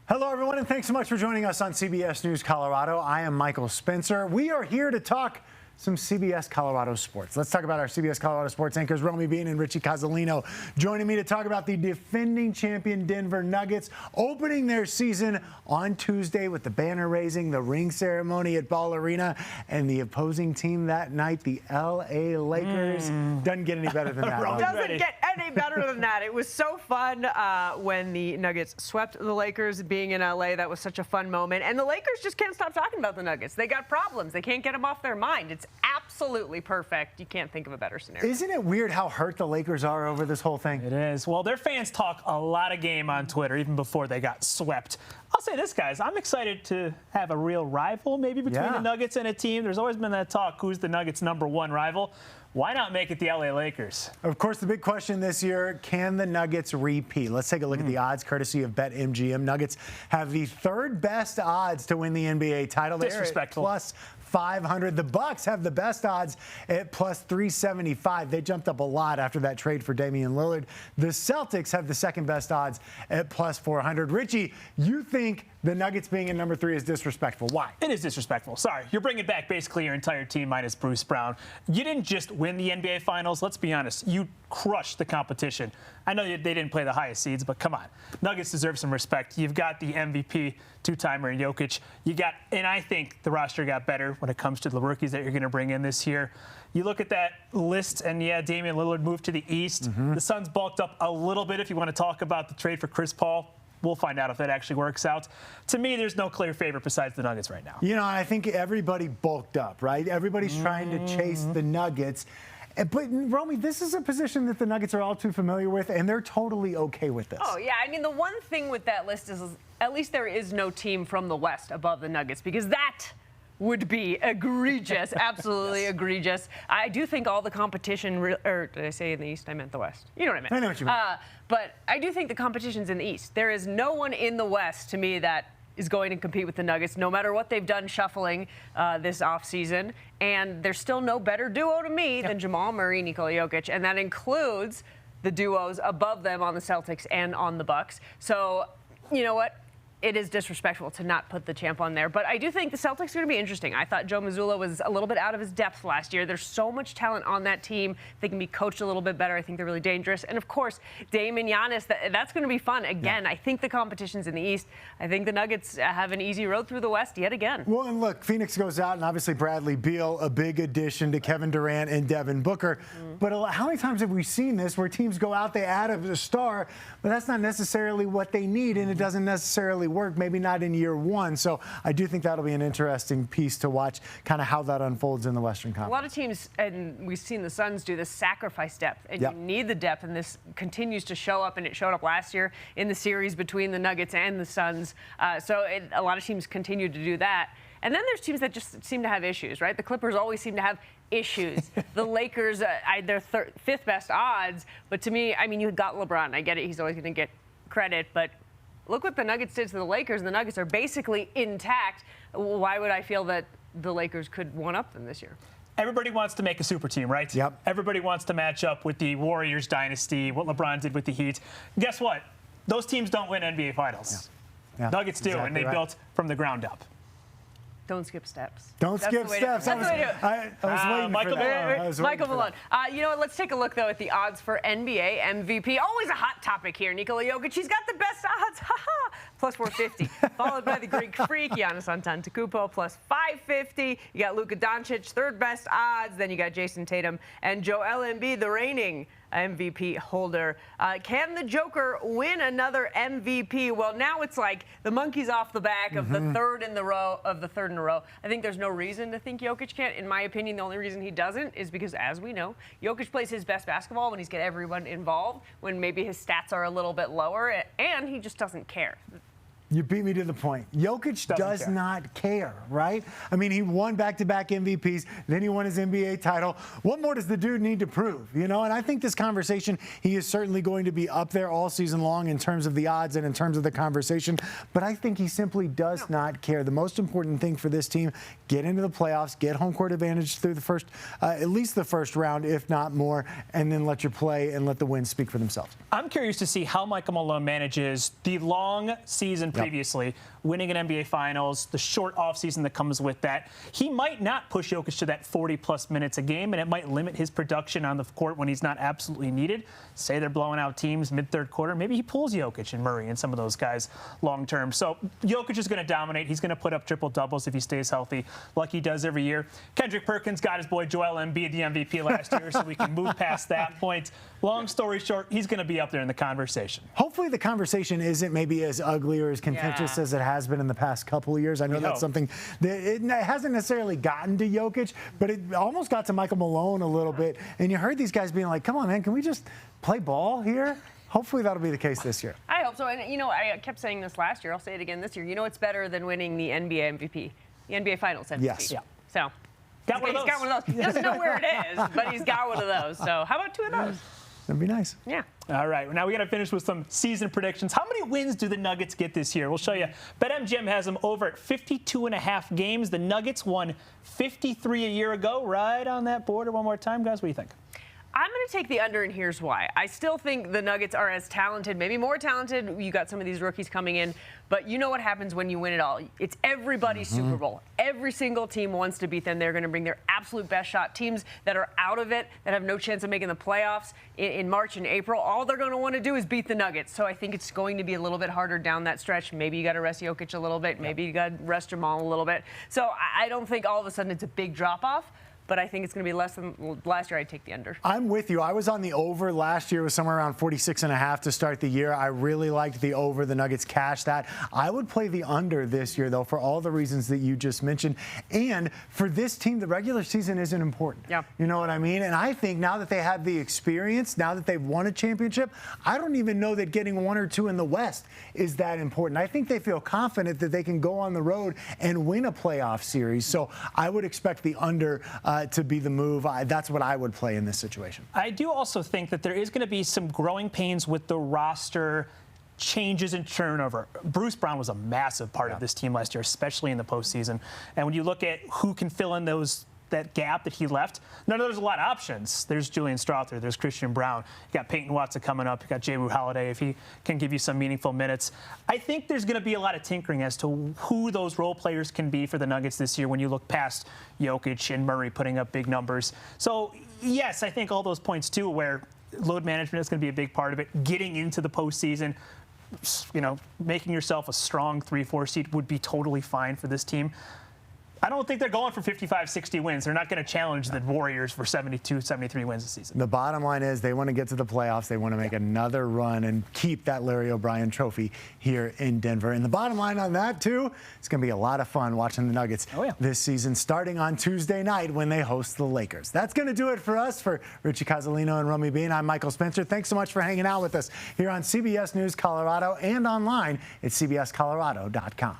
Hello, everyone, and thanks so much for joining us on CBS News Colorado. I am Michael Spencer. We are here to talk some CBS Colorado sports. Let's talk about our CBS Colorado sports anchors, Romy Bean and Richie Casalino, joining me to talk about the defending champion Denver Nuggets opening their season on Tuesday with the banner raising, the ring ceremony at Ball Arena, and the opposing team that night, the LA Lakers. Doesn't get any better than that. Doesn't get any better than that. It was so fun when the Nuggets swept the Lakers. Being in LA, that was such a fun moment. And the Lakers just can't stop talking about the Nuggets. They got problems. They can't get them off their mind. It's absolutely perfect. You can't think of a better scenario. Isn't it weird how hurt the Lakers are over this whole thing? It is. Well, their fans talk a lot of game on Twitter, even before they got swept. I'll say this, guys. I'm excited to have a real rival maybe between the Nuggets and a team. There's always been that talk, who's the Nuggets' #1 rival? Why not make it the LA Lakers? Of course, the big question this year, can the Nuggets repeat? Let's take a look at the odds courtesy of BetMGM. Nuggets have the third best odds to win the NBA title. Disrespectful. They're at plus 500. The Bucks have the best odds at plus 375. They jumped up a lot after that trade for Damian Lillard. The Celtics have the second best odds at plus 400. Richie, you think the Nuggets being in #3 is disrespectful. Why? It is disrespectful. Sorry. You're bringing back basically your entire team minus Bruce Brown. You didn't just win the NBA Finals. Let's be honest. You crushed the competition. I know they didn't play the highest seeds, but come on. Nuggets deserve some respect. You've got the MVP, two-timer in Jokic. And I think the roster got better when it comes to the rookies that you're going to bring in this year. You look at that list, and Damian Lillard moved to the East. The Suns bulked up a little bit if you want to talk about the trade for Chris Paul. We'll find out if that actually works out. To me, there's no clear favorite besides the Nuggets right now. You know, I think everybody bulked up, right? Everybody's trying to chase the Nuggets. But, Romy, this is a position that the Nuggets are all too familiar with, and they're totally okay with this. Oh, yeah. I mean, the one thing with that list is at least there is no team from the West above the Nuggets, because that would be egregious, absolutely egregious. I do think all the competition, or did I say in the East? I meant the West. You know what I meant. I know what you mean. But I do think the competition's in the East. There is no one in the West, to me, that is going to compete with the Nuggets, no matter what they've done shuffling this offseason. And there's still no better duo to me than Jamal Murray, Nikola Jokic, and that includes the duos above them on the Celtics and on the Bucks. So, you know what? It is disrespectful to not put the champ on there. But I do think the Celtics are going to be interesting. I thought Joe Mazzulla was a little bit out of his depth last year. There's so much talent on that team. They can be coached a little bit better. I think they're really dangerous. And, of course, Dame and Giannis, that's going to be fun. Again, I think the competition's in the East. I think the Nuggets have an easy road through the West yet again. Well, and look, Phoenix goes out, and obviously Bradley Beal, a big addition to Kevin Durant and Devin Booker. But how many times have we seen this where teams go out, they add a star, but that's not necessarily what they need, and it doesn't necessarily work, maybe not in year one. So I do think that'll be an interesting piece to watch, kind of how that unfolds in the Western Conference. A lot of teams, and we've seen the Suns do this, sacrifice depth, and you need the depth, and this continues to show up, and it showed up last year in the series between the Nuggets and the Suns. A lot of teams continue to do that. And then there's teams that just seem to have issues, right? The Clippers always seem to have issues. The Lakers, they're fifth best odds, but to me, I mean, you got LeBron. I get it. He's always going to get credit, but look what the Nuggets did to the Lakers. The Nuggets are basically intact. Why would I feel that the Lakers could one-up them this year? Everybody wants to make a super team, right? Yep. Everybody wants to match up with the Warriors dynasty, what LeBron did with the Heat. Guess what? Those teams don't win NBA Finals. Nuggets do, and they built from the ground up. Don't skip steps. Don't skip steps. That's the way to do it. I was waiting Michael for that. Michael Malone. You know what? Let's take a look, though, at the odds for NBA MVP. Always a hot topic here. Nikola Jokic, he's got the best odds. Plus 450. Followed by the Greek freak, Giannis Antetokounmpo, plus 550. You got Luka Doncic, third best odds. Then you got Jason Tatum and Joel Embiid, the reigning MVP holder. Can the Joker win another MVP? Well, now it's like the monkey's off the back of the third in a row. I think there's no reason to think Jokic can't. In my opinion, the only reason he doesn't is because, as we know, Jokic plays his best basketball when he's got everyone involved, when maybe his stats are a little bit lower, and he just doesn't care. You beat me to the point. Jokic does not care, right? I mean, he won back-to-back MVPs, then he won his NBA title. What more does the dude need to prove, you know? And I think this conversation, he is certainly going to be up there all season long in terms of the odds and in terms of the conversation, but I think he simply does not care. The most important thing for this team, get into the playoffs, get home court advantage through the first, at least the first round, if not more, and then let your play and let the wins speak for themselves. I'm curious to see how Michael Malone manages the long season previously, winning an NBA Finals, the short offseason that comes with that. He might not push Jokic to that 40-plus minutes a game, and it might limit his production on the court when he's not absolutely needed. Say they're blowing out teams mid-third quarter. Maybe he pulls Jokic and Murray and some of those guys long term. So Jokic is going to dominate. He's going to put up triple-doubles if he stays healthy like he does every year. Kendrick Perkins got his boy Joel Embiid the MVP last year, so we can move past that point. Long story short, he's going to be up there in the conversation. Hopefully the conversation isn't maybe as ugly or as contentious as it has been in the past couple of years. I know that's something that it hasn't necessarily gotten to Jokic, but it almost got to Michael Malone a little bit. And you heard these guys being like, come on, man, can we just play ball here? Hopefully that'll be the case this year. I hope so. And, you know, I kept saying this last year. I'll say it again this year. You know what's better than winning the NBA MVP? The NBA Finals MVP. Yes. Yeah. So Got one of those. he's got one of those. He doesn't know where it is, but he's got one of those. So how about two of those? That'd be nice. Yeah. All right, now we got to finish with some season predictions. How many wins do the Nuggets get this year? We'll show you. BetMGM has them over at 52.5 games. The Nuggets won 53 a year ago. Right on that border. One more time, guys. What do you think? I'm going to take the under, and here's why. I still think the Nuggets are as talented, maybe more talented. You got some of these rookies coming in, but you know what happens when you win it all. It's everybody's Super Bowl. Every single team wants to beat them. They're going to bring their absolute best shot. Teams that are out of it, that have no chance of making the playoffs in March and April, all they're going to want to do is beat the Nuggets. So I think it's going to be a little bit harder down that stretch. Maybe you got to rest Jokic a little bit. Maybe you got to rest Jamal a little bit. So I don't think all of a sudden it's a big drop-off. But I think it's going to be less than last year. I'd take the under. I'm with you. I was on the over last year. It was somewhere around 46.5 to start the year. I really liked the over. The Nuggets cashed that. I would play the under this year, though, for all the reasons that you just mentioned. And for this team, the regular season isn't important. Yeah. You know what I mean? And I think now that they have the experience, now that they've won a championship, I don't even know that getting one or two in the West is that important. I think they feel confident that they can go on the road and win a playoff series. So I would expect the under to be the move. That's what I would play in this situation. I do also think that there is going to be some growing pains with the roster changes and turnover. Bruce Brown was a massive part of this team last year, especially in the postseason. And when you look at who can fill in that gap that he left, there's a lot of options. There's Julian Strawther, there's Christian Brown, you got Peyton Watson coming up, you got Jrue Holiday if he can give you some meaningful minutes. I think there's going to be a lot of tinkering as to who those role players can be for the Nuggets this year when you look past Jokic and Murray putting up big numbers. So yes, I think all those points too, where load management is going to be a big part of it. Getting into the postseason, you know, making yourself a strong 3-4 seed would be totally fine for this team. I don't think they're going for 55, 60 wins. They're not going to challenge the Warriors for 72, 73 wins this season. The bottom line is they want to get to the playoffs. They want to make another run and keep that Larry O'Brien trophy here in Denver. And the bottom line on that, too, it's going to be a lot of fun watching the Nuggets this season, starting on Tuesday night when they host the Lakers. That's going to do it for us. For Richie Casalino and Romy Bean, I'm Michael Spencer. Thanks so much for hanging out with us here on CBS News Colorado and online at cbscolorado.com.